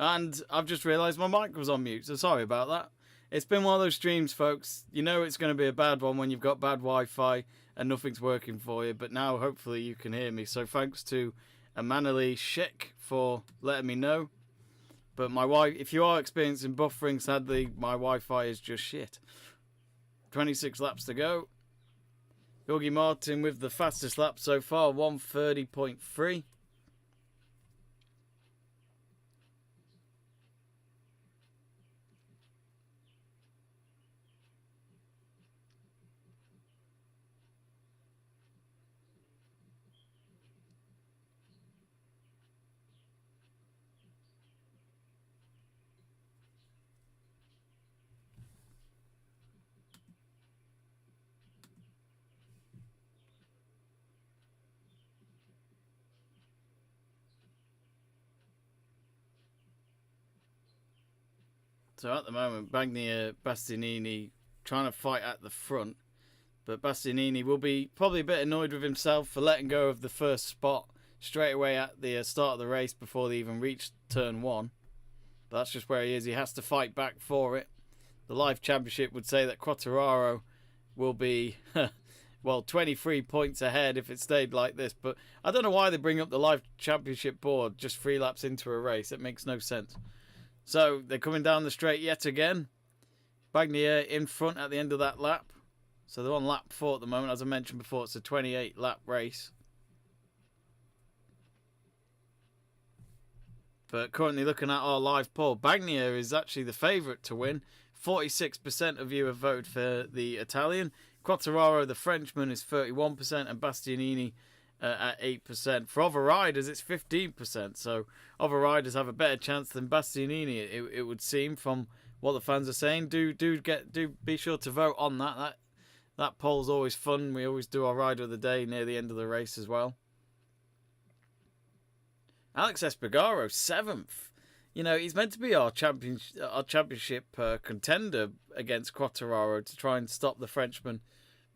And I've just realised my mic was on mute, so sorry about that. It's been one of those streams, folks. You know it's going to be a bad one when you've got bad Wi-Fi and nothing's working for you. But now, hopefully, you can hear me. So thanks to Amanali Schick for letting me know. But if you are experiencing buffering, sadly, my Wi-Fi is just shit. 26 laps to go. Jorge Martin with the fastest lap so far, 1:30.3. So at the moment, Bagnaia, Bastianini trying to fight at the front. But Bastianini will be probably a bit annoyed with himself for letting go of the first spot straight away at the start of the race before they even reached turn 1. But that's just where he is. He has to fight back for it. The Live Championship would say that Quartararo will be, well, 23 points ahead if it stayed like this. But I don't know why they bring up the Live Championship board just 3 laps into a race. It makes no sense. So they're coming down the straight yet again. Bagnaia in front at the end of that lap. So they're on lap 4 at the moment. As I mentioned before, it's a 28 lap race. But currently looking at our live poll, Bagnaia is actually the favourite to win. 46% of you have voted for the Italian. Quartararo, the Frenchman, is 31%, and Bastianini at 8%. For other riders, it's 15%. So other riders have a better chance than Bastianini, it would seem, from what the fans are saying. Do be sure to vote on that. That poll's always fun. We always do our rider of the day near the end of the race as well. Alex Espargaro, 7th. You know, he's meant to be our championship contender against Quartararo to try and stop the Frenchman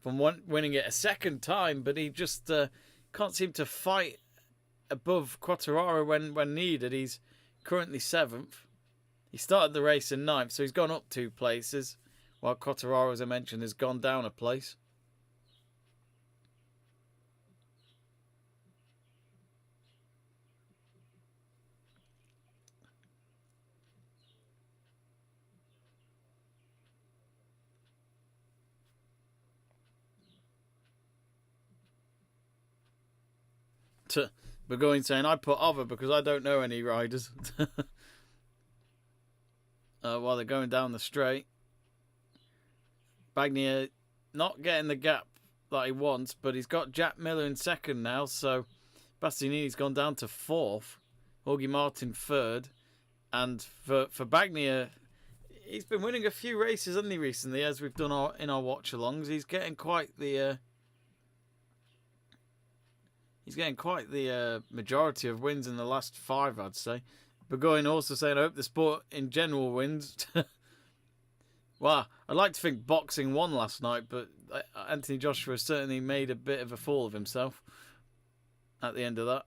from winning it a second time, but he just can't seem to fight above Quartararo when needed. He's currently 7th. He started the race in 9th, so he's gone up 2 places, while Quartararo, as I mentioned, has gone down a place. Burgoyne saying, I put other because I don't know any riders. While they're going down the straight. Bagnaia not getting the gap that he wants, but he's got Jack Miller in 2nd now, so Bastianini's gone down to 4th. Jorge Martin 3rd. And for Bagnaia, he's been winning a few races, hasn't he, recently, as we've done in our watch-alongs. He's getting quite the... majority of wins in the last 5, I'd say. Burgoyne also saying, I hope the sport in general wins. Well, I'd like to think boxing won last night, but Anthony Joshua certainly made a bit of a fool of himself at the end of that.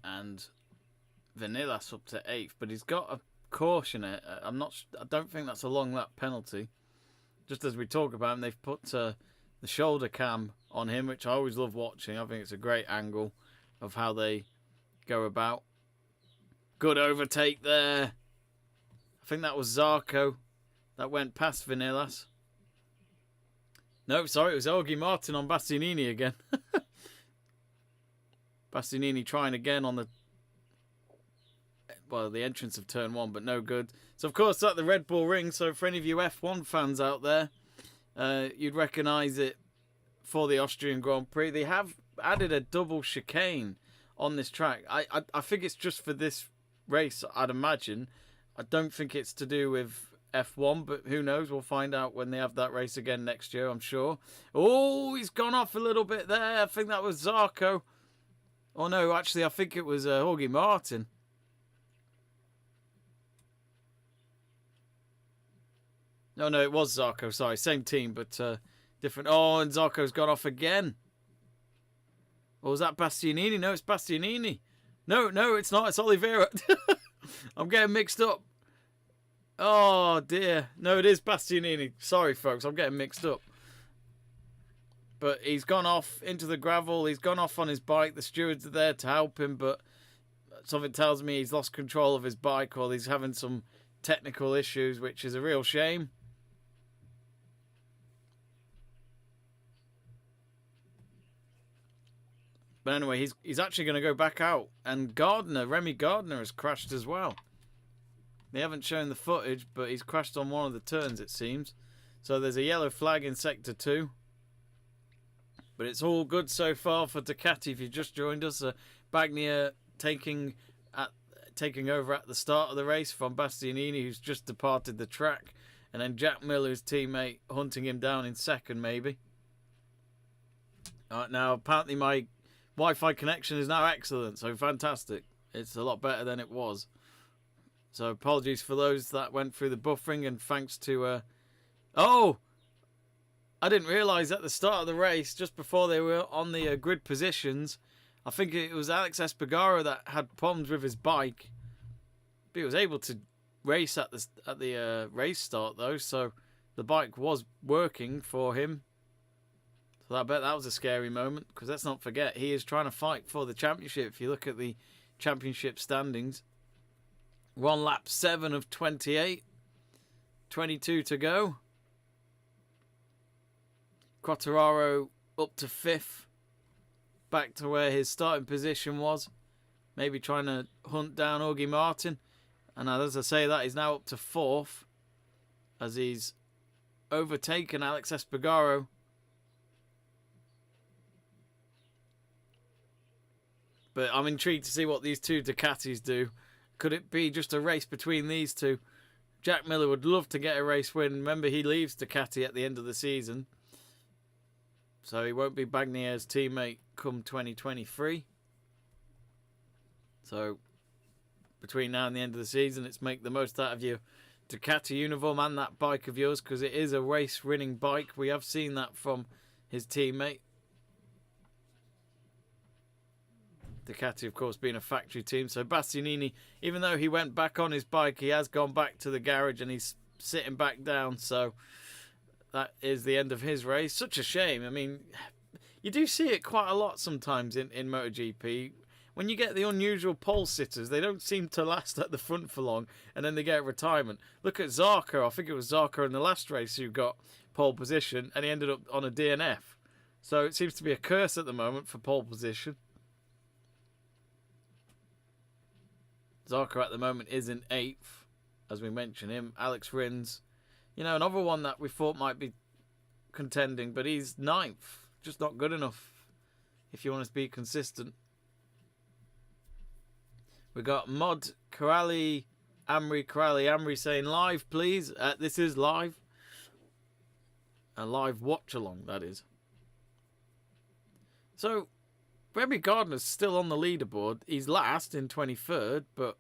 And Vanillas up to 8th, but he's got a caution. I don't think that's a long lap penalty. Just as we talk about him, they've put the shoulder cam on him, which I always love watching. I think it's a great angle of how they go about. Good overtake there. I think that was Zarco that went past Vanillas. No, sorry, it was Jorge Martin on Bastianini again. Bastianini trying again on the entrance of turn 1, but no good. So, of course, at the Red Bull Ring, so for any of you F1 fans out there, you'd recognise it for the Austrian Grand Prix. They have added a double chicane on this track. I think it's just for this race, I'd imagine. I don't think it's to do with F1, but who knows? We'll find out when they have that race again next year, I'm sure. Oh, he's gone off a little bit there. I think that was Zarco. Oh, no, actually, I think it was Jorge Martin. No, it was Zarco. Sorry, same team, but different. Oh, and Zarco's gone off again. Or was that Bastianini? No, it's Bastianini. No, it's not. It's Oliveira. I'm getting mixed up. Oh, dear. No, it is Bastianini. Sorry, folks. I'm getting mixed up. But he's gone off into the gravel. He's gone off on his bike. The stewards are there to help him, but something tells me he's lost control of his bike or he's having some technical issues, which is a real shame. But anyway, he's actually going to go back out. And Remy Gardner has crashed as well. They haven't shown the footage, but he's crashed on one of the turns, it seems. So there's a yellow flag in Sector 2. But it's all good so far for Ducati. If you just joined us, Bagnaia taking over at the start of the race from Bastianini, who's just departed the track. And then Jack Miller's teammate hunting him down in second, maybe. Now, apparently my Wi-Fi connection is now excellent, so fantastic. It's a lot better than it was. So apologies for those that went through the buffering, and thanks to... Oh! I didn't realise at the start of the race, just before they were on the grid positions, I think it was Alex Espargaro that had problems with his bike. But he was able to race at the race start, though, so the bike was working for him. So I bet that was a scary moment, because let's not forget, he is trying to fight for the championship. If you look at the championship standings, we're on lap 7 of 28, 22 to go. Quartararo up to 5th, back to where his starting position was, maybe trying to hunt down Jorge Martin. And as I say that, he's now up to 4th, as he's overtaken Alex Espargaro. But I'm intrigued to see what these two Ducatis do. Could it be just a race between these two? Jack Miller would love to get a race win. Remember, he leaves Ducati at the end of the season. So he won't be Bagnaia's teammate come 2023. So between now and the end of the season, it's make the most out of your Ducati uniform and that bike of yours, because it is a race-winning bike. We have seen that from his teammate. Ducati, of course, being a factory team. So Bastianini, even though he went back on his bike, he has gone back to the garage and he's sitting back down. So that is the end of his race. Such a shame. I mean, you do see it quite a lot sometimes in MotoGP. When you get the unusual pole sitters, they don't seem to last at the front for long, and then they get retirement. Look at Zarco. I think it was Zarco in the last race who got pole position, and he ended up on a DNF. So it seems to be a curse at the moment for pole position. Zarco at the moment is in 8th, as we mentioned him. Alex Rins, another one that we thought might be contending, but he's 9th. Just not good enough if you want to be consistent. We got Mod Corrali, Amri saying live, please. This is live. A live watch along, that is. So Remy Gardner's still on the leaderboard. He's last in 23rd, but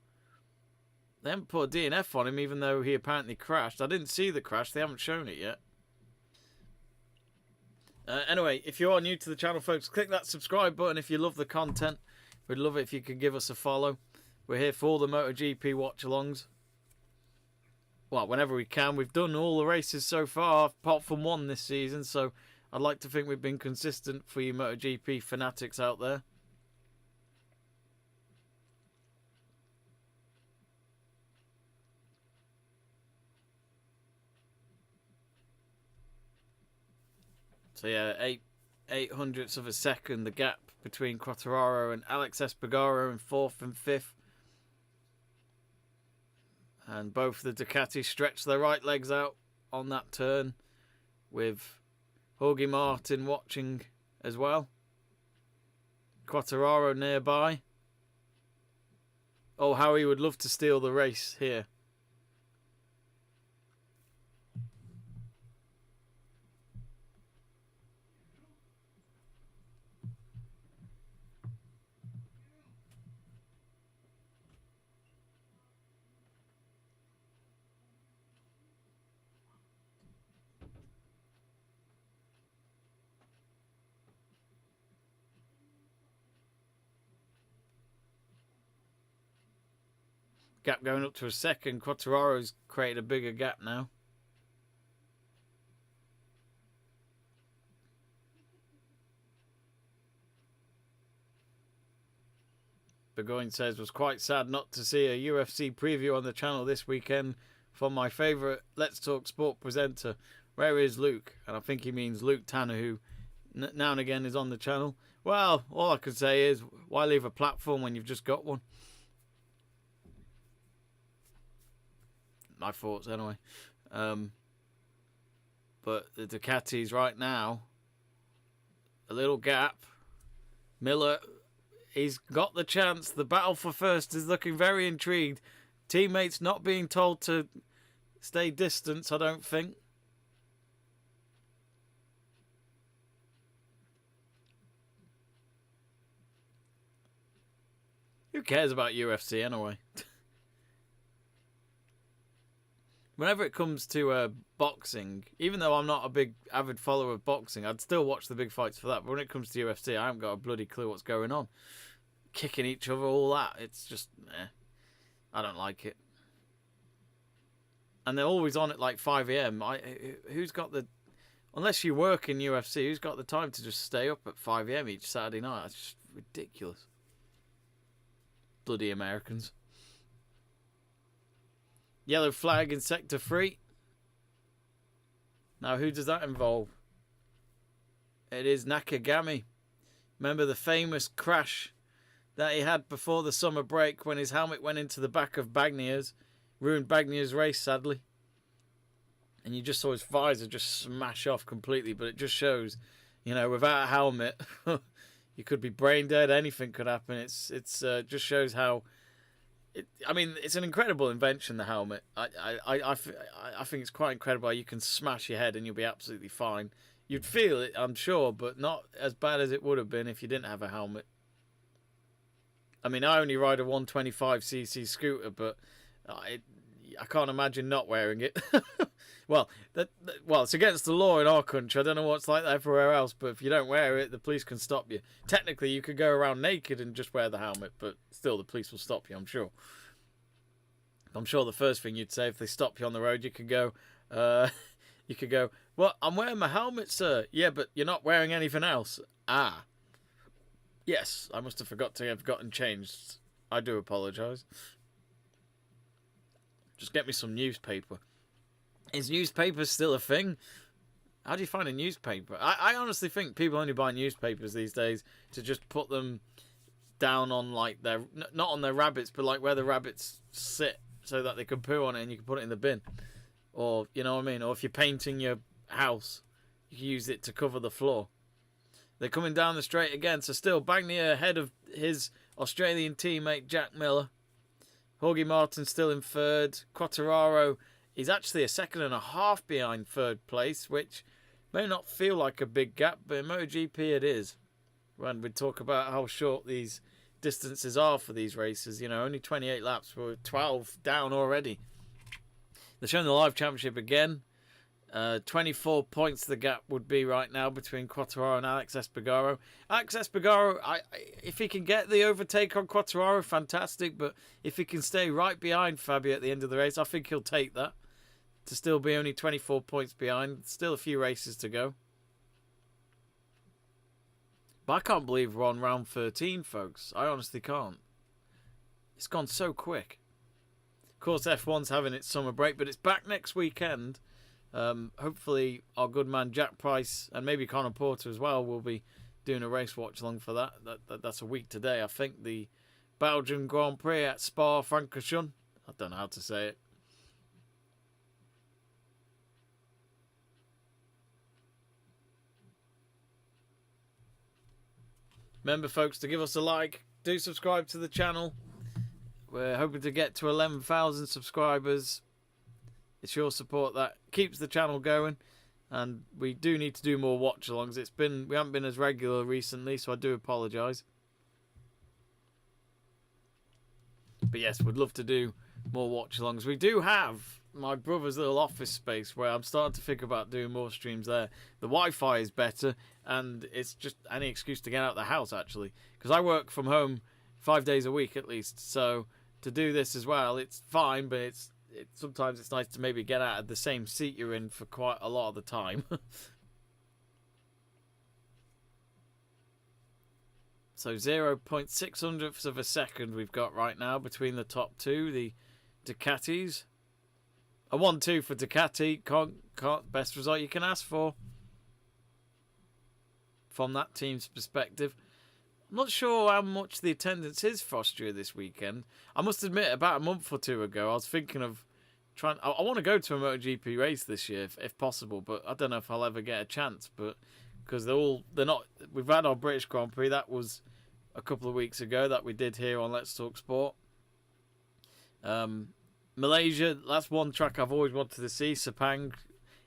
they haven't put a DNF on him, even though he apparently crashed. I didn't see the crash. They haven't shown it yet. Anyway, if you are new to the channel, folks, click that subscribe button if you love the content. We'd love it if you could give us a follow. We're here for all the MotoGP watch-alongs. Well, whenever we can. We've done all the races so far, apart from one this season, so I'd like to think we've been consistent for you MotoGP fanatics out there. So yeah, 8/800ths of a second, the gap between Quartararo and Alex Espargaro in 4th and 5th. And both the Ducati stretch their right legs out on that turn, with Jorge Martin watching as well. Quartararo nearby. Oh, how he would love to steal the race here. Gap going up to a second. Quartararo's created a bigger gap now. Burgoyne says, was quite sad not to see a UFC preview on the channel this weekend from my favourite Let's Talk Sport presenter. Where is Luke? And I think he means Luke Tanner, who now and again is on the channel. Well, all I can say is, why leave a platform when you've just got one? My thoughts, anyway. But the Ducatis right now, a little gap. Miller, he's got the chance. The battle for first is looking very intrigued. Teammates not being told to stay distant, I don't think. Who cares about UFC anyway? Whenever it comes to boxing, even though I'm not a big avid follower of boxing, I'd still watch the big fights for that. But when it comes to UFC, I haven't got a bloody clue what's going on. Kicking each other, all that. It's just, I don't like it. And they're always on at like 5 a.m. Who's got the... Unless you work in UFC, who's got the time to just stay up at 5 a.m. each Saturday night? That's just ridiculous. Bloody Americans. Yellow flag in Sector 3. Now, who does that involve? It is Nakagami. Remember the famous crash that he had before the summer break when his helmet went into the back of Bagnier's? Ruined Bagnier's race, sadly. And you just saw his visor just smash off completely. But it just shows, without a helmet, you could be brain dead. Anything could happen. It's just shows how... it's an incredible invention, the helmet. I think it's quite incredible how you can smash your head and you'll be absolutely fine. You'd feel it, I'm sure, but not as bad as it would have been if you didn't have a helmet. I only ride a 125cc scooter, but I can't imagine not wearing it. Well, it's against the law in our country. I don't know what's like that everywhere else, but if you don't wear it, the police can stop you. Technically, you could go around naked and just wear the helmet, but still the police will stop you, I'm sure. I'm sure the first thing you'd say if they stop you on the road, you could go, well, I'm wearing my helmet, sir. Yeah, but you're not wearing anything else. Ah. Yes, I must have forgot to have gotten changed. I do apologise. Just get me some newspaper. Is newspaper still a thing? How do you find a newspaper? I honestly think people only buy newspapers these days to just put them down on like their... Not on their rabbits, but like where the rabbits sit so that they can poo on it and you can put it in the bin. Or, you know what I mean? Or if you're painting your house, you can use it to cover the floor. They're coming down the straight again. So still, Bagnier ahead of his Australian teammate Jack Miller. Jorge Martin still in third. Quartararo is actually a second and a half behind third place, which may not feel like a big gap, but in MotoGP it is. When we talk about how short these distances are for these races, only 28 laps, we're 12 down already. They're showing the live championship again. 24 points the gap would be right now between Quartararo and Alex Espargaro. Alex Espargaro, if he can get the overtake on Quartararo, fantastic. But if he can stay right behind Fabio at the end of the race, I think he'll take that. To still be only 24 points behind. Still a few races to go. But I can't believe we're on round 13, folks. I honestly can't. It's gone so quick. Of course, F1's having its summer break, but it's back next weekend. Hopefully our good man Jack Price and maybe Connor Porter as well will be doing a race watch along for that. That's a week today, I think. The Belgian Grand Prix at Spa-Francorchamps. I don't know how to say it. Remember, folks, to give us a like. Do subscribe to the channel. We're hoping to get to 11,000 subscribers. It's your support that keeps the channel going, and we do need to do more watch-alongs. We haven't been as regular recently, so I do apologise. But yes, we'd love to do more watch-alongs. We do have my brother's little office space where I'm starting to think about doing more streams there. The Wi-Fi is better, and it's just any excuse to get out of the house, actually, because I work from home 5 days a week at least, so to do this as well. It's fine, but sometimes it's nice to maybe get out of the same seat you're in for quite a lot of the time. So 0.600ths of a second we've got right now between the top two, the Ducatis. A 1-2 for Ducati. Can't best result you can ask for from that team's perspective. I'm not sure how much the attendance is for Austria this weekend. I must admit, about a month or two ago, I was thinking of trying. I want to go to a MotoGP race this year, if possible, but I don't know if I'll ever get a chance. But because they're not. We've had our British Grand Prix. That was a couple of weeks ago that we did here on Let's Talk Sport. Malaysia, that's one track I've always wanted to see. Sepang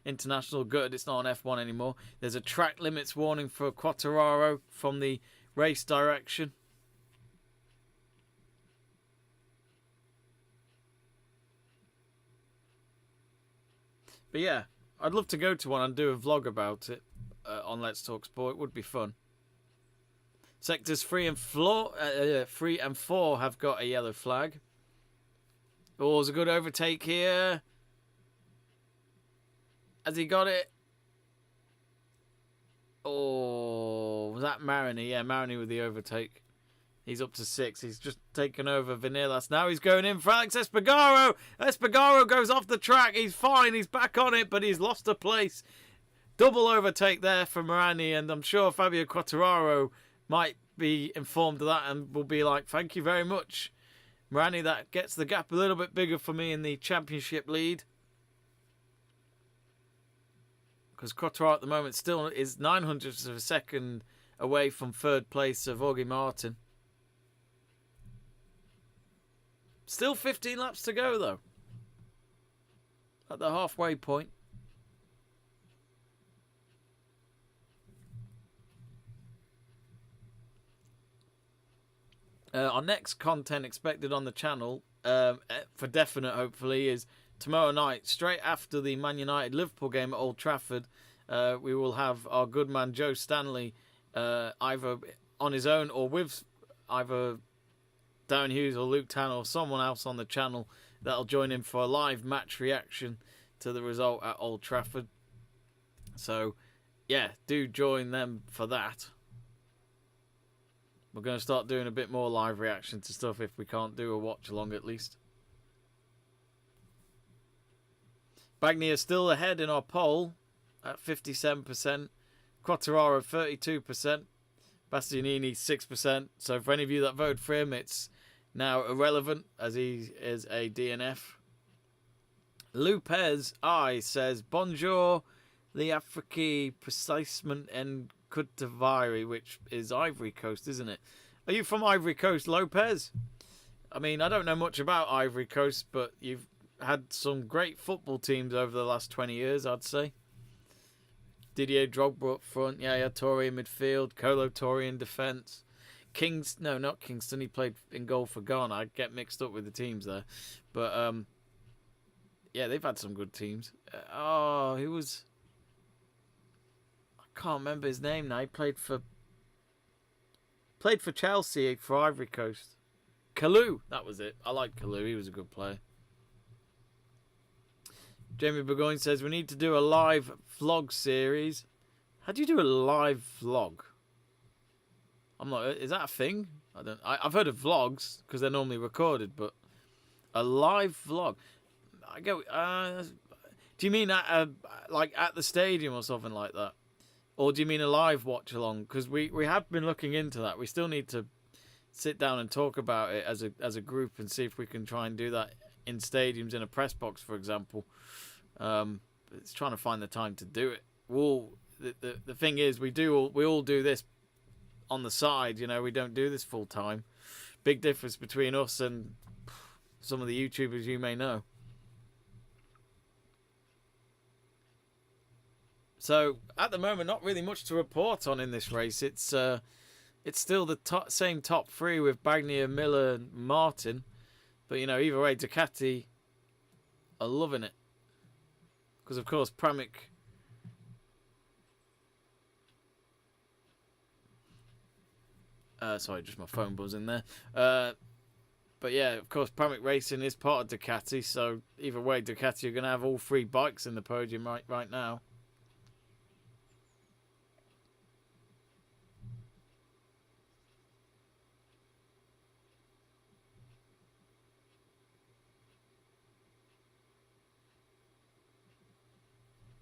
International, good. It's not on F1 anymore. There's a track limits warning for Quartararo from the race direction. But yeah, I'd love to go to one and do a vlog about it on Let's Talk Sport. It would be fun. Sectors 3 and 4 have got a yellow flag. Oh, there's a good overtake here. Has he got it? Oh, was that Marini? Yeah, Marini with the overtake. He's up to 6. He's just taken over Vinales. Now he's going in for Alex Espargaro. Espargaro goes off the track. He's fine. He's back on it, but he's lost a place. Double overtake there for Marini, and I'm sure Fabio Quartararo might be informed of that and will be like, thank you very much. Marini, that gets the gap a little bit bigger for me in the championship lead. Because Quartararo at the moment still is 900ths of a second away from third place of Jorge Martin. Still 15 laps to go, though. At the halfway point. Our next content expected on the channel, for definite hopefully, is tomorrow night, straight after the Man United-Liverpool game at Old Trafford. We will have our good man Joe Stanley either on his own or with either Darren Hughes or Luke Tanner or someone else on the channel that'll join in for a live match reaction to the result at Old Trafford. So, yeah, do join them for that. We're going to start doing a bit more live reaction to stuff if we can't do a watch along at least. Bagnaia still ahead in our poll at 57%. Quartararo 32%. Bastianini 6%. So for any of you that voted for him, it's now irrelevant as he is a DNF. Lupez I says, Bonjour, the Afrique precisement en Côte d'Ivoire, which is Ivory Coast, isn't it? Are you from Ivory Coast, Lopez? I mean, I don't know much about Ivory Coast, but you've had some great football teams over the last 20 years, I'd say. Didier Drogba up front, Yaya Toure in midfield, Kolo Toure in defence. Not Kingston, he played in goal for Ghana. I get mixed up with the teams there. But, yeah, they've had some good teams. Who was... I can't remember his name now. He played for Chelsea for Ivory Coast. Kalou, that was it. I like Kalou. He was a good player. Jamie Burgoyne says we need to do a live vlog series. How do you do a live vlog? I'm not. Is that a thing? I've heard of vlogs because they're normally recorded, but a live vlog. I go. Do you mean like at the stadium or something like that? Or do you mean a live watch along? Because we have been looking into that. We still need to sit down and talk about it as a group and see if we can try and do that in stadiums, in a press box, for example. It's trying to find the time to do it. The thing is, we all do this on the side. You know, we don't do this full time. Big difference between us and some of the YouTubers you may know. So, at the moment, not really much to report on in this race. It's still the same top three with Bagnaia, Miller, and Martin. But, you know, either way, Ducati are loving it. Because, of course, Pramac... sorry, just my phone buzzing there. But yeah, of course, Pramac Racing is part of Ducati, so either way, Ducati are going to have all 3 bikes in the podium right now.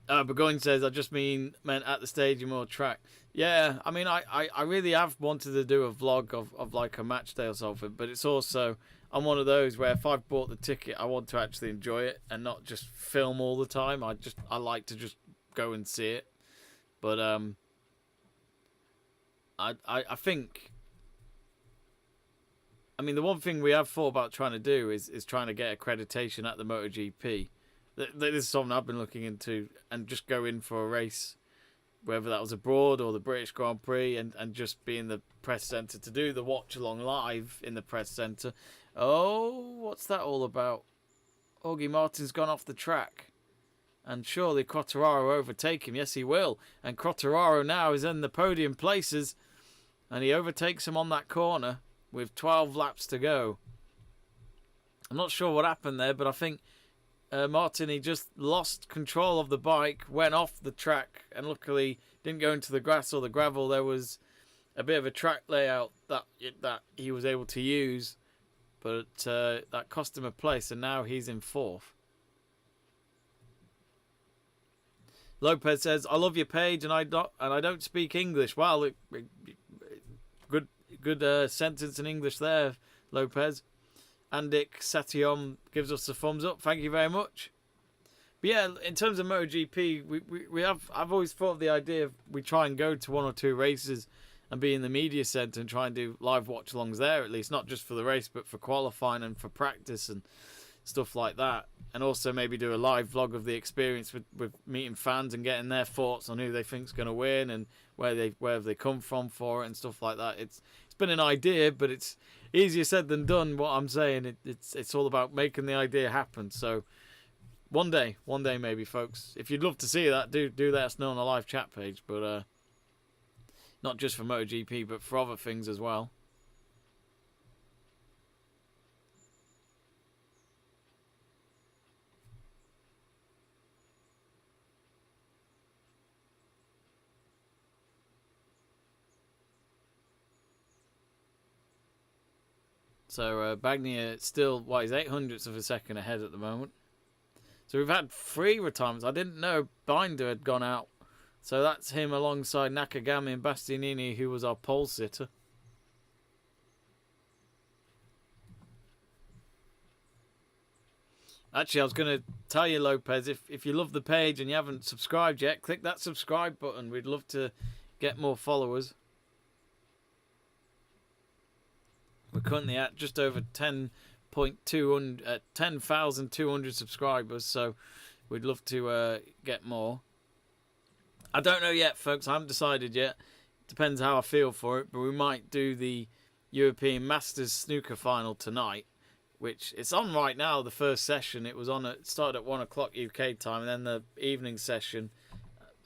Burgoyne says, I just meant at the stadium or track. Yeah, I mean, I really have wanted to do a vlog of like a match day or something, but it's also, I'm one of those where if I've bought the ticket, I want to actually enjoy it and not just film all the time. I like to just go and see it. But I think, I mean, the one thing we have thought about trying to do is trying to get accreditation at the MotoGP. This is something I've been looking into, and just go in for a race, whether that was abroad or the British Grand Prix, and just be in the press centre to do the watch along live in the press centre. Oh, what's that all about? Augie Martin's gone off the track, and surely Quartararo overtake him. Yes, he will. And Quartararo now is in the podium places, and he overtakes him on that corner with 12 laps to go. I'm not sure what happened there, but I think Martin, he just lost control of the bike, went off the track, and luckily didn't go into the grass or the gravel. There was a bit of a track layout that he was able to use, but that cost him a place, and now he's in 4th. Lopez says, "I love your page, and I don't speak English." Wow, good sentence in English there, Lopez. Andik Satyom gives us a thumbs up. Thank you very much. But yeah, in terms of MotoGP, I've always thought of the idea of we try and go to 1 or 2 races and be in the media centre and try and do live watch-alongs there, at least, not just for the race, but for qualifying and for practice and stuff like that. And also maybe do a live vlog of the experience with meeting fans and getting their thoughts on who they think's going to win and where they come from for it and stuff like that. It's been an idea, but it's easier said than done. What I'm saying, it's all about making the idea happen. So one day maybe, folks, if you'd love to see that, do let us know on the live chat page. But not just for MotoGP, but for other things as well. So Bagnier still, he's 800ths of a second ahead at the moment. So we've had 3 retirements. I didn't know Binder had gone out. So that's him alongside Nakagami and Bastianini, who was our pole sitter. Actually, I was going to tell you, Lopez, if you love the page and you haven't subscribed yet, click that subscribe button. We'd love to get more followers. We're currently at just over 10,200 subscribers, so we'd love to get more. I don't know yet, folks. I haven't decided yet. Depends how I feel for it, but we might do the European Masters Snooker final tonight, which it's on right now. The first session, it started at 1 o'clock UK time, and then the evening session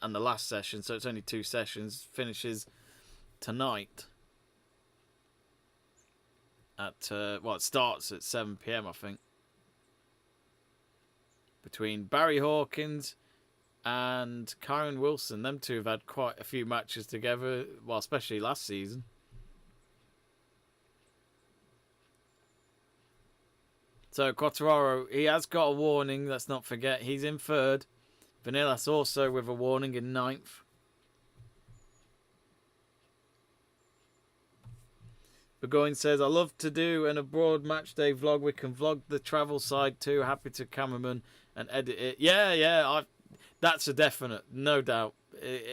and the last session, so it's only 2 sessions, finishes tonight. It starts at 7 PM, I think. Between Barry Hawkins and Kyron Wilson. Them two have had quite a few matches together, well, especially last season. So Quartararo, he has got a warning, let's not forget. He's in 3rd. Vanillas also with a warning in 9th. Burgoyne says, I love to do an abroad match day vlog. We can vlog the travel side too. Happy to cameraman and edit it. Yeah, that's a definite, no doubt.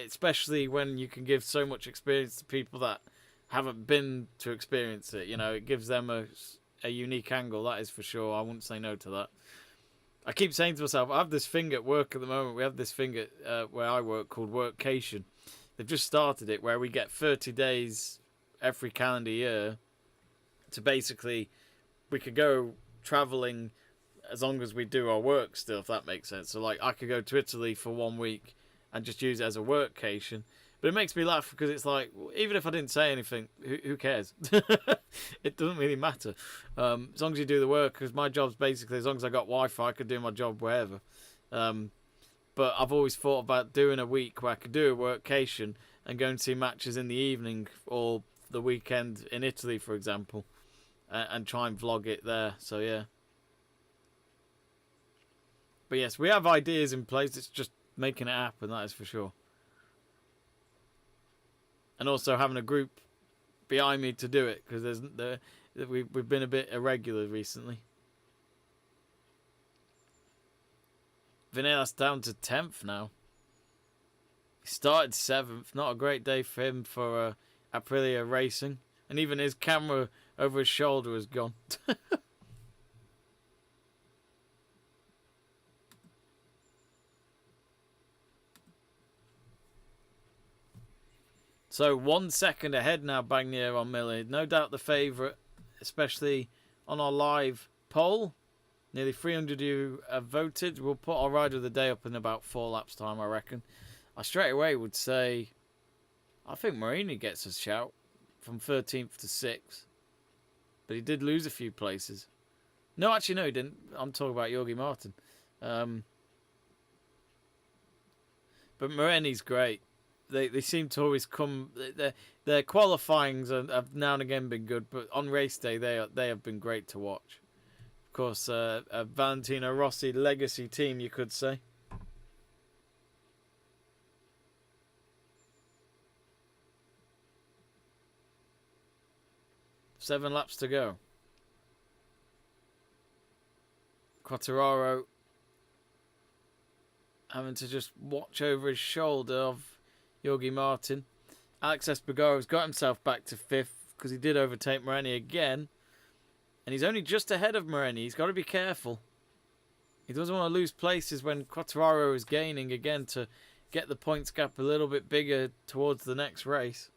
Especially when you can give so much experience to people that haven't been to experience it. You know, it gives them a unique angle, that is for sure. I wouldn't say no to that. I keep saying to myself, I have this thing at work at the moment. We have this thing at where I work called Workcation. They've just started it where we get 30 days every calendar year to basically, we could go traveling as long as we do our work still, if that makes sense. So like I could go to Italy for 1 week and just use it as a workcation, But it makes me laugh because it's like, even if I didn't say anything, who cares? It doesn't really matter. As long as you do the work, because my job's basically, as long as I got Wi-Fi, I could do my job wherever. But I've always thought about doing a week where I could do a workcation and go and see matches in the evening or the weekend in Italy, for example, and try and vlog it there. So, yeah. But yes, we have ideas in place. It's just making it happen, that is for sure. And also having a group behind me to do it, because we've been a bit irregular recently. Vinales down to 10th now. He started 7th. Not a great day for him for Aprilia Racing. And even his camera over his shoulder is gone. So 1 second ahead now, Bagnier on Miller. No doubt the favourite, especially on our live poll. Nearly 300 of you have voted. We'll put our rider of the day up in about 4 laps time, I reckon. I straight away would say, I think Marini gets a shout from 13th to 6th. But he did lose a few places. No, actually, no, he didn't. I'm talking about Jorge Martin. But Marini's great. They seem to always come. Their qualifyings have now and again been good, but on race day they have been great to watch. Of course, a Valentino Rossi legacy team, you could say. Seven laps to go. Quartararo having to just watch over his shoulder of Jorge Martin. Alex Espargaro's got himself back to 5th because he did overtake Marini again. And he's only just ahead of Marini. He's got to be careful. He doesn't want to lose places when Quartararo is gaining again to get the points gap a little bit bigger towards the next race.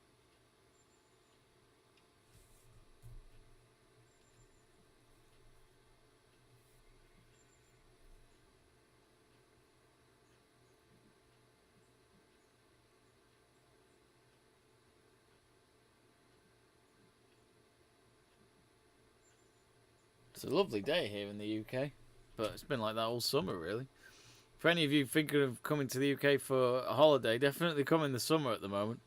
It's a lovely day here in the UK, but it's been like that all summer, really. For any of you thinking of coming to the UK for a holiday, definitely come in the summer at the moment.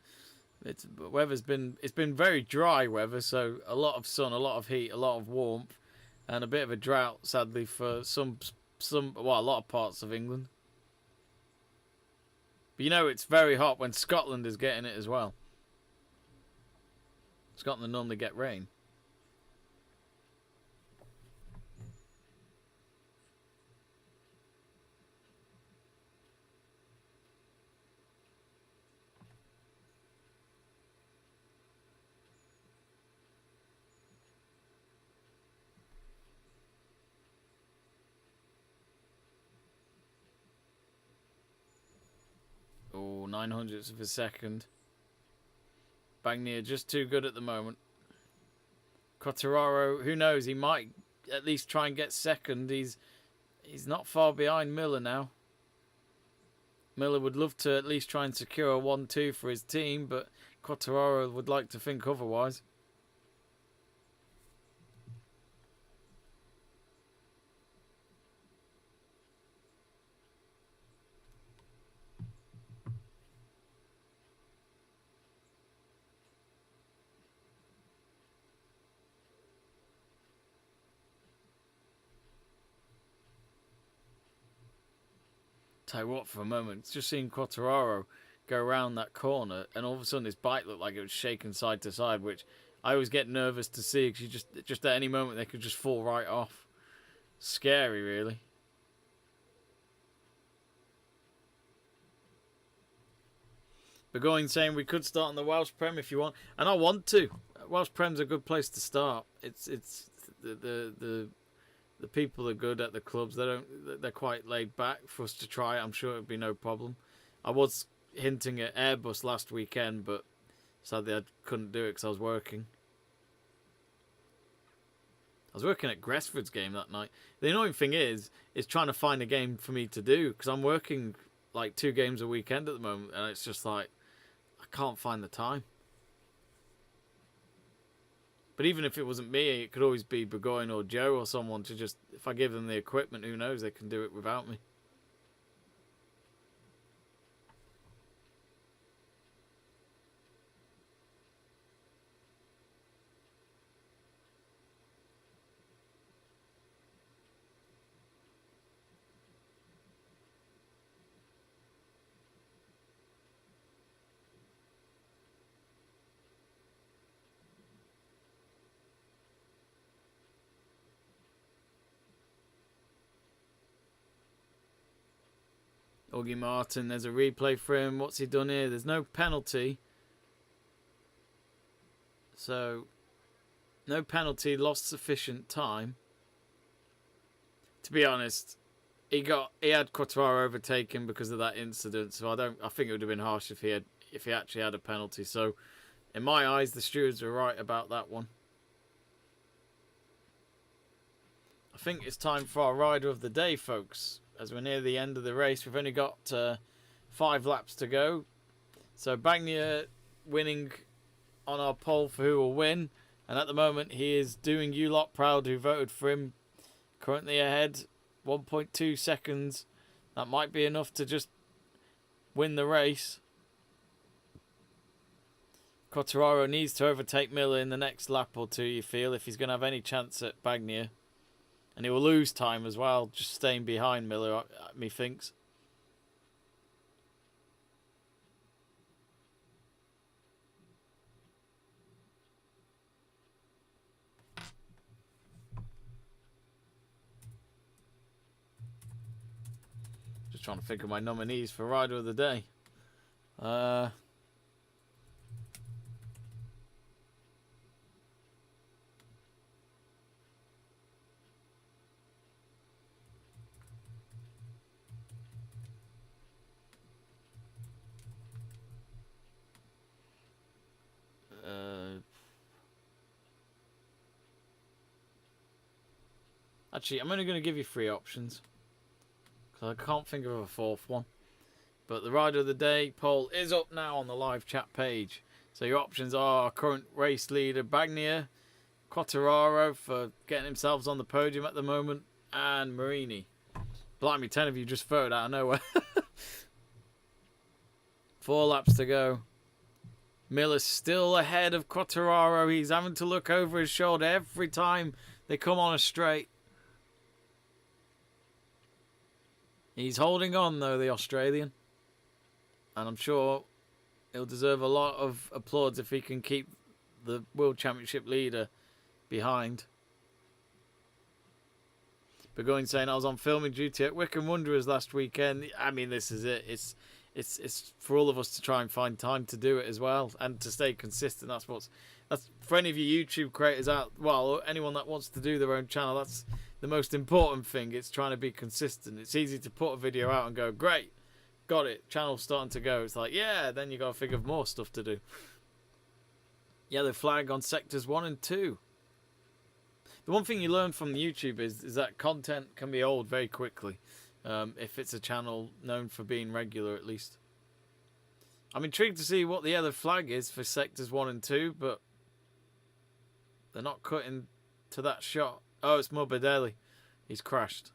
It's been very dry weather, so a lot of sun, a lot of heat, a lot of warmth, and a bit of a drought, sadly, for a lot of parts of England. But you know it's very hot when Scotland is getting it as well. Scotland normally get rain. Oh, 900ths of a second. Bagnier just too good at the moment. Quartararo, who knows? He might at least try and get second. He's not far behind Miller now. Miller would love to at least try and secure a 1-2 for his team, but Quartararo would like to think otherwise. Tell you what, for a moment, just seeing Quartararo go around that corner, and all of a sudden his bike looked like it was shaking side to side, which I always get nervous to see because you just at any moment they could just fall right off. Scary, really. But going saying we could start on the Welsh Prem if you want, and I want to. Welsh Prem's a good place to start. It's the people are good at the clubs. They're quite laid back for us to try. I'm sure it'd be no problem. I was hinting at Airbus last weekend, but sadly I couldn't do it because I was working. I was working at Gresford's game that night. The annoying thing is trying to find a game for me to do because I'm working like 2 games a weekend at the moment, and it's just like I can't find the time. But even if it wasn't me, it could always be Burgoyne or Joe or someone to just, if I give them the equipment, who knows, they can do it without me. Augie Martin, there's a replay for him. What's he done here? There's no penalty. So, no penalty, lost sufficient time. To be honest, he had Quartararo overtaken because of that incident. So I think it would have been harsh if he actually had a penalty. So, in my eyes, the stewards were right about that one. I think it's time for our rider of the day, folks. As we're near the end of the race, we've only got 5 laps to go. So Bagnaia winning on our poll for who will win. And at the moment, he is doing you lot proud who voted for him. Currently ahead, 1.2 seconds. That might be enough to just win the race. Quartararo needs to overtake Miller in the next lap or two, you feel, if he's going to have any chance at Bagnaia. And he will lose time as well, just staying behind Miller, methinks. Just trying to think of my nominees for Rider of the Day. Actually, I'm only going to give you 3 options, because I can't think of a 4th one. But the Rider of the Day poll is up now on the live chat page. So your options are current race leader Bagnaia, Quartararo for getting himself on the podium at the moment, and Marini. Blimey, 10 of you just voted out of nowhere. 4 laps to go. Miller's still ahead of Quartararo. He's having to look over his shoulder every time they come on a straight. He's holding on, though, the Australian. And I'm sure he'll deserve a lot of applause if he can keep the World Championship leader behind. Burgoyne saying, I was on filming duty at Wycombe Wanderers last weekend. I mean, this is it. It's for all of us to try and find time to do it as well, and to stay consistent. That's for any of you YouTube creators out, well, anyone that wants to do their own channel, that's the most important thing. It's trying to be consistent. It's easy to put a video out and go, great, got it, channel's starting to go. It's like, yeah, then you got to think of more stuff to do. Yellow flag on sectors 1 and 2. The one thing you learn from YouTube is that content can be old very quickly, if it's a channel known for being regular at least. I'm intrigued to see what the yellow flag is for sectors 1 and 2, but they're not cutting to that shot. Oh, it's Morbidelli. He's crashed.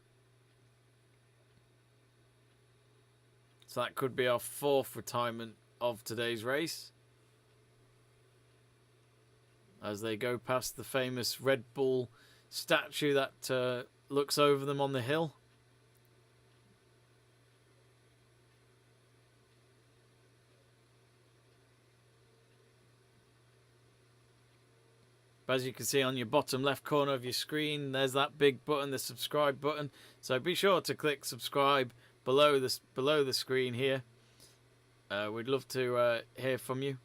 So that could be our 4th retirement of today's race, as they go past the famous Red Bull statue that looks over them on the hill. But as you can see on your bottom left corner of your screen, there's that big button, the subscribe button. So be sure to click subscribe below the screen here. We'd love to hear from you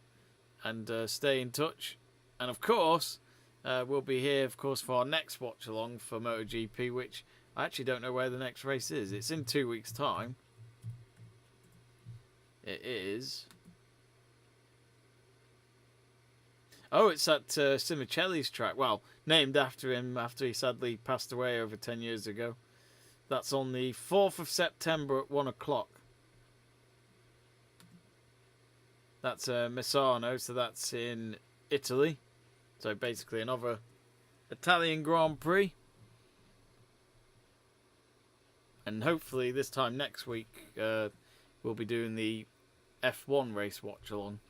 and stay in touch. And of course, we'll be here, of course, for our next watch along for MotoGP, which I actually don't know where the next race is. It's in 2 weeks' time. It is. Oh, it's at Simicelli's track. Well, named after him after he sadly passed away over 10 years ago. That's on the 4th of September at 1 o'clock. That's Misano, so that's in Italy. So basically another Italian Grand Prix. And hopefully this time next week we'll be doing the F1 race watch along.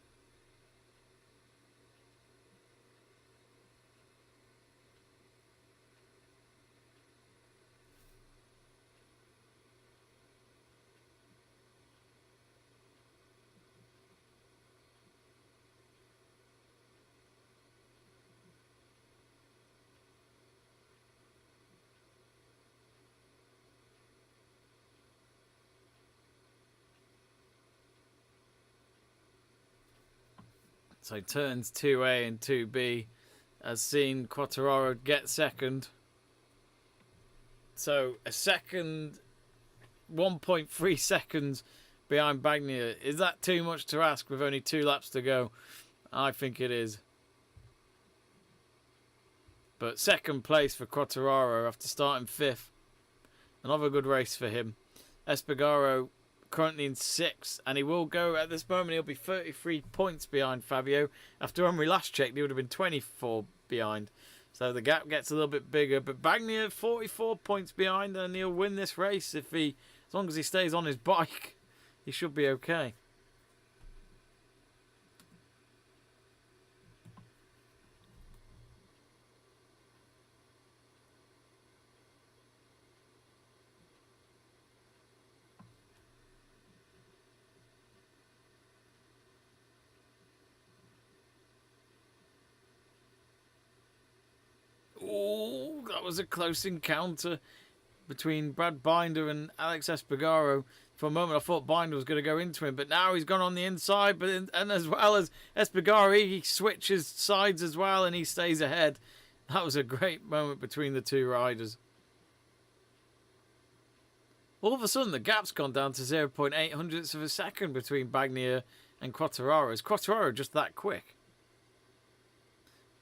So turns 2A and 2B, as seen, Quartararo get second. So a second, 1.3 seconds behind Bagnaia. Is that too much to ask with only 2 laps to go? I think it is. But second place for Quartararo after starting 5th. Another good race for him. Espargaro currently in 6th, and he will go at this moment. He'll be 33 points behind Fabio. After when we last checked, he would have been 24 behind. So the gap gets a little bit bigger. But Bagnaia 44 points behind, and he'll win this race if he, as long as he stays on his bike, he should be okay. Oh, that was a close encounter between Brad Binder and Alex Espargaro. For a moment, I thought Binder was going to go into him, but now he's gone on the inside. And as well as Espargaro, he switches sides as well, and he stays ahead. That was a great moment between the 2 riders. All of a sudden, the gap's gone down to 0.8 hundredths of a second between Bagnaia and Quartararo. Is Quartararo just that quick?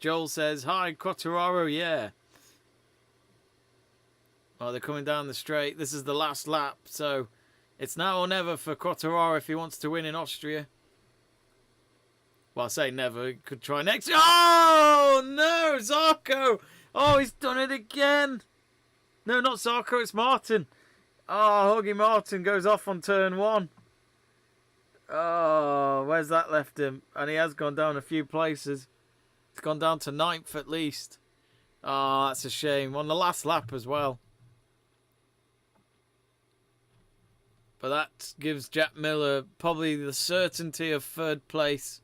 Joel says, hi, Quartararo, yeah. Well, they're coming down the straight. This is the last lap, so it's now or never for Quartararo if he wants to win in Austria. Well, I say never. He could try next. Oh, no, Zarco. Oh, he's done it again. No, not Zarco, it's Martin. Oh, Huggy Martin goes off on turn 1. Oh, where's that left him? And he has gone down a few places. It's gone down to 9th at least. Oh, that's a shame. On the last lap as well. But that gives Jack Miller probably the certainty of 3rd place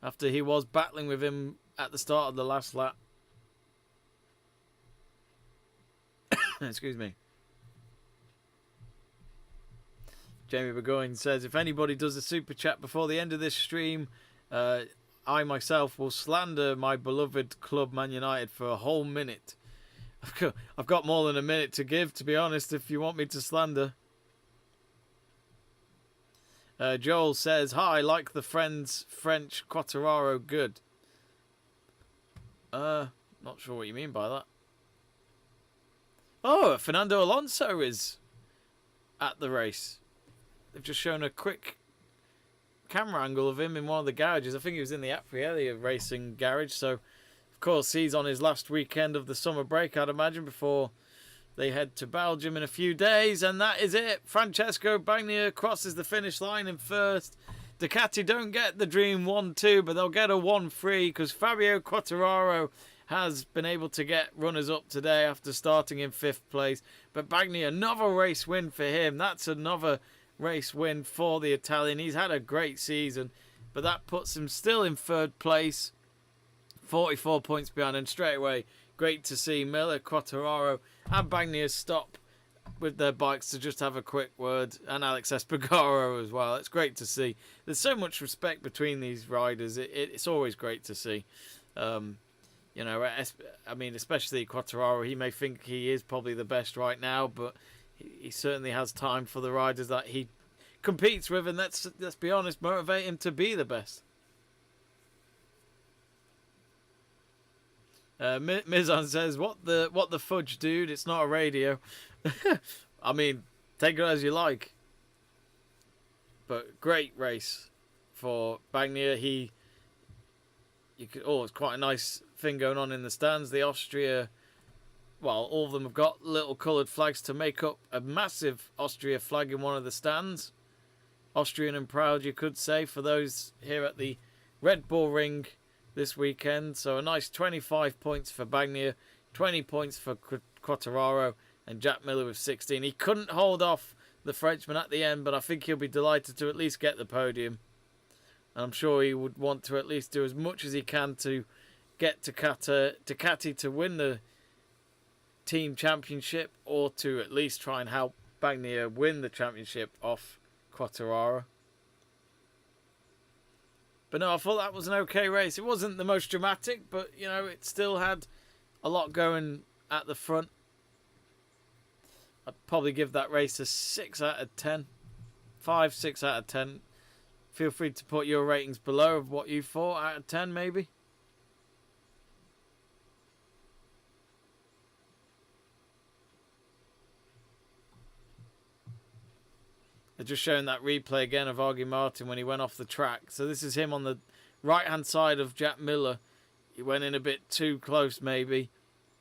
after he was battling with him at the start of the last lap. Excuse me. Jamie Burgoyne says, if anybody does a super chat before the end of this stream, I myself will slander my beloved club Man United for a whole minute. I've got more than a minute to give, to be honest, if you want me to slander. Joel says, hi, like the French Quartararo good. Not sure what you mean by that. Oh, Fernando Alonso is at the race. They've just shown a quick camera angle of him in one of the garages. I think he was in the Aprilia racing garage. So, of course, he's on his last weekend of the summer break, I'd imagine, before they head to Belgium in a few days. And that is it. Francesco Bagnaia crosses the finish line in 1st. Ducati don't get the dream 1-2, but they'll get a 1-3 because Fabio Quartararo has been able to get runners up today after starting in 5th place. But Bagnaia, another race win for him. That's another race win for the Italian. He's had a great season, but that puts him still in 3rd place, 44 points behind. And straight away, great to see Miller, Quartararo and Bagnaia stop with their bikes to just have a quick word, and Alex Espargaro as well. It's great to see. There's so much respect between these riders. It's always great to see. You know, I mean, especially Quartararo. He may think he is probably the best right now, but he certainly has time for the riders that he competes with, and let's be honest, motivate him to be the best. Mizan says, "What the fudge, dude? It's not a radio." I mean, take it as you like. But great race for Bagnier. It's quite a nice thing going on in the stands. The Austria, well, all of them have got little coloured flags to make up a massive Austria flag in one of the stands. Austrian and proud, you could say, for those here at the Red Bull Ring this weekend. So a nice 25 points for Bagnier, 20 points for Quartararo, and Jack Miller with 16. He couldn't hold off the Frenchman at the end, but I think he'll be delighted to at least get the podium. And I'm sure he would want to at least do as much as he can to get Ducati to win the team championship, or to at least try and help Bagnier win the championship off Quartararo. But no, I thought that was an okay race. It wasn't the most dramatic, but you know, it still had a lot going at the front. I'd probably give that race a 6 out of 10. 5, 6 out of 10. Feel free to put your ratings below of what you thought out of 10 maybe. They're just showing that replay again of Augie Martin when he went off the track. So this is him on the right-hand side of Jack Miller. He went in a bit too close maybe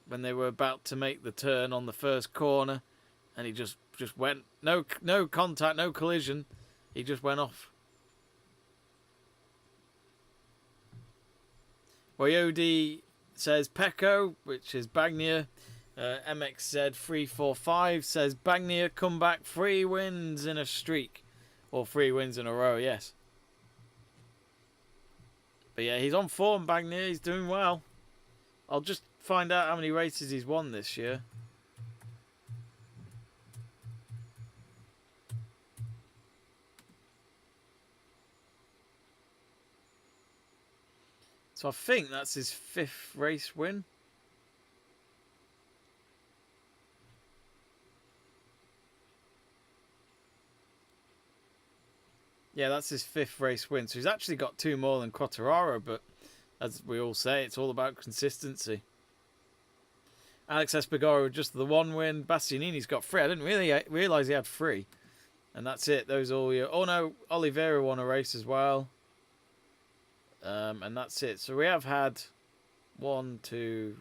when they were about to make the turn on the first corner. And he just went, no contact, no collision. He just went off. Woyodi says Pecco, which is Bagnier. MXZ345 says Bagnier comeback, 3 wins in a streak. Or 3 wins in a row, yes. But yeah, he's on form, Bagnier. He's doing well. I'll just find out how many races he's won this year. So I think that's his 5th race win. Yeah, that's his 5th race win. So he's actually got 2 more than Quartararo, but as we all say, it's all about consistency. Alex Espargaro just the 1 win. Bastianini's got 3. I didn't really realise he had 3. And that's it. Those all your... Oh no, Oliveira won a race as well. And that's it. So we have had 1, 2...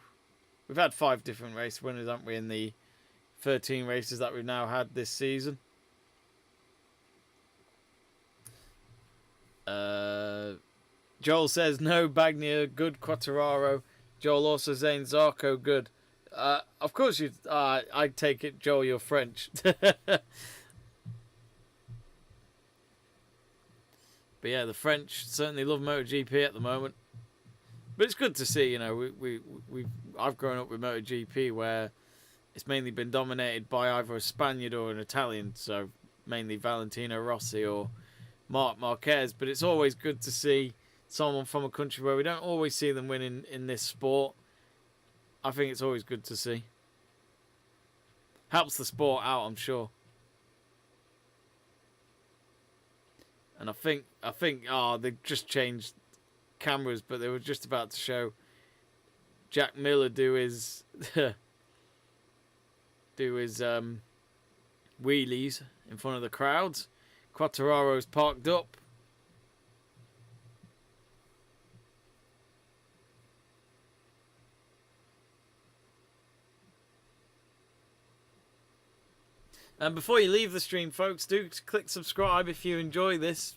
We've had 5 different race winners, haven't we, in the 13 races that we've now had this season. Joel says, no, Bagnier, good Quartararo. Joel also saying, Zarco, good. Of course, I take it, Joel, you're French. But yeah, the French certainly love MotoGP at the moment. But it's good to see, you know, I've grown up with MotoGP where it's mainly been dominated by either a Spaniard or an Italian. So mainly Valentino Rossi or Marc Marquez. But it's always good to see someone from a country where we don't always see them winning in this sport. I think it's always good to see. Helps the sport out, I'm sure. And I think they've just changed cameras, but they were just about to show Jack Miller do his wheelies in front of the crowds. Quartararo's parked up. And before you leave the stream, folks, do click subscribe if you enjoy this.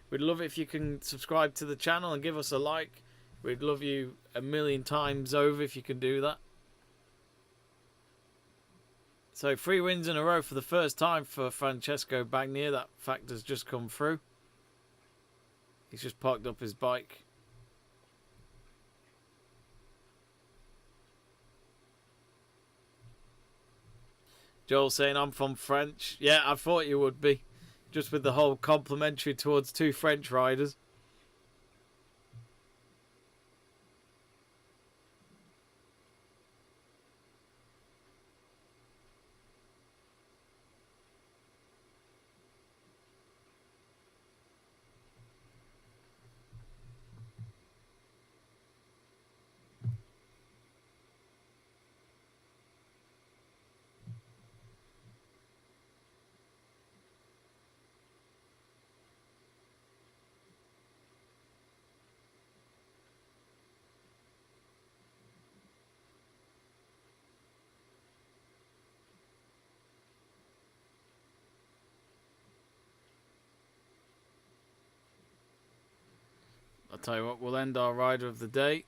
We'd love it if you can subscribe to the channel and give us a like. We'd love you 1,000,000 times over if you can do that. So 3 wins in a row for the first time for Francesco Bagnier. That fact has just come through. He's just parked up his bike. Joel saying, I'm from French. Yeah, I thought you would be. Just with the whole complimentary towards 2 French riders. Tell you what, we'll end our rider of the day.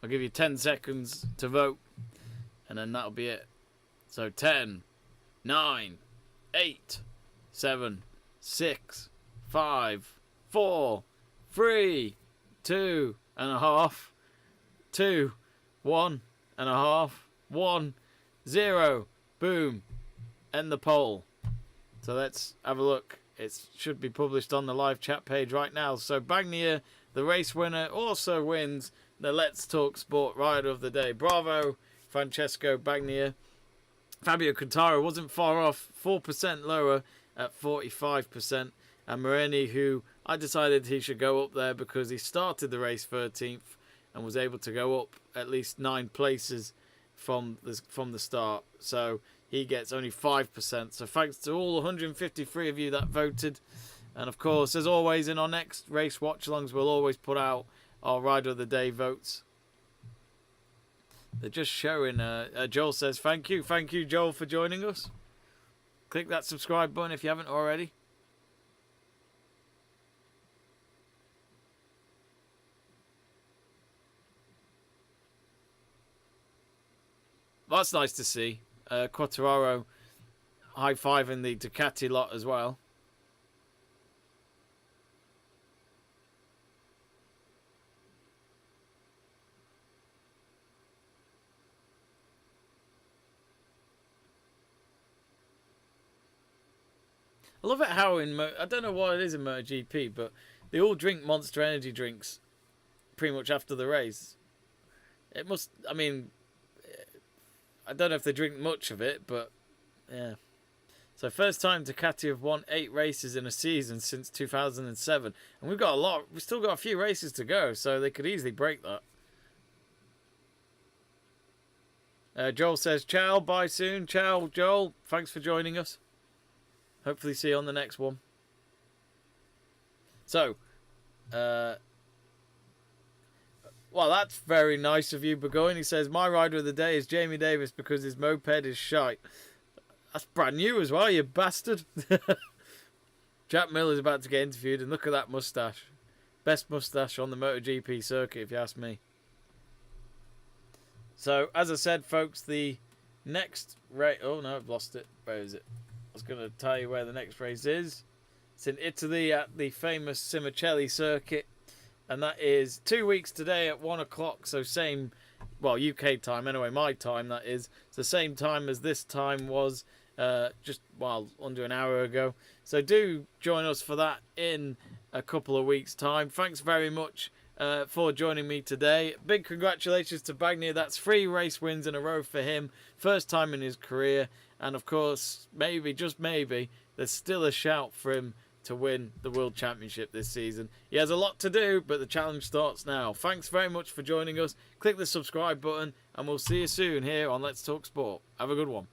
I'll give you 10 seconds to vote, and then that'll be it. So 10, 9, 8, 7, 6, 5, 4, 3, 2 and a half, 2, 1 and a half, 1, 0. Boom. End the poll. So let's have a look. It should be published on the live chat page right now. So Bagnier, the race winner, also wins the Let's Talk Sport Rider of the Day. Bravo, Francesco Bagnier. Fabio Quintaro wasn't far off, 4% lower at 45%. And Moreni, who I decided he should go up there because he started the race 13th and was able to go up at least 9 places from the start. So he gets only 5%. So thanks to all 153 of you that voted. And of course, as always, in our next race watch-alongs, we'll always put out our Rider of the Day votes. They're just showing. Joel says, thank you. Thank you, Joel, for joining us. Click that subscribe button if you haven't already. That's nice to see. Quattararo high-fiving the Ducati lot as well. I love it how I don't know what it is in MotoGP, but they all drink Monster Energy drinks pretty much after the race. It must, I mean, I don't know if they drink much of it, but yeah. So first time Ducati have won 8 races in a season since 2007. And we've got we've still got a few races to go, so they could easily break that. Joel says, ciao, bye soon. Ciao, Joel. Thanks for joining us. Hopefully see you on the next one. So, well, that's very nice of you, Burgoyne. He says, my rider of the day is Jamie Davies because his moped is shite. That's brand new as well, you bastard. Jack Miller's about to get interviewed, and look at that moustache. Best moustache on the MotoGP circuit, if you ask me. So, as I said, folks, the next race... Oh, no, I've lost it. Where is it? I was going to tell you where the next race is. It's in Italy at the famous Simicelli circuit. And that is 2 weeks today at 1 o'clock. So same, well, UK time anyway, my time that is. It's the same time as this time was just, well, under an hour ago. So do join us for that in a couple of weeks' time. Thanks very much for joining me today. Big congratulations to Bagnier. That's 3 race wins in a row for him. First time in his career. And of course, maybe, just maybe, there's still a shout for him to win the World Championship this season. He has a lot to do, but the challenge starts now. Thanks very much for joining us. Click the subscribe button, and we'll see you soon here on Let's Talk Sport. Have a good one.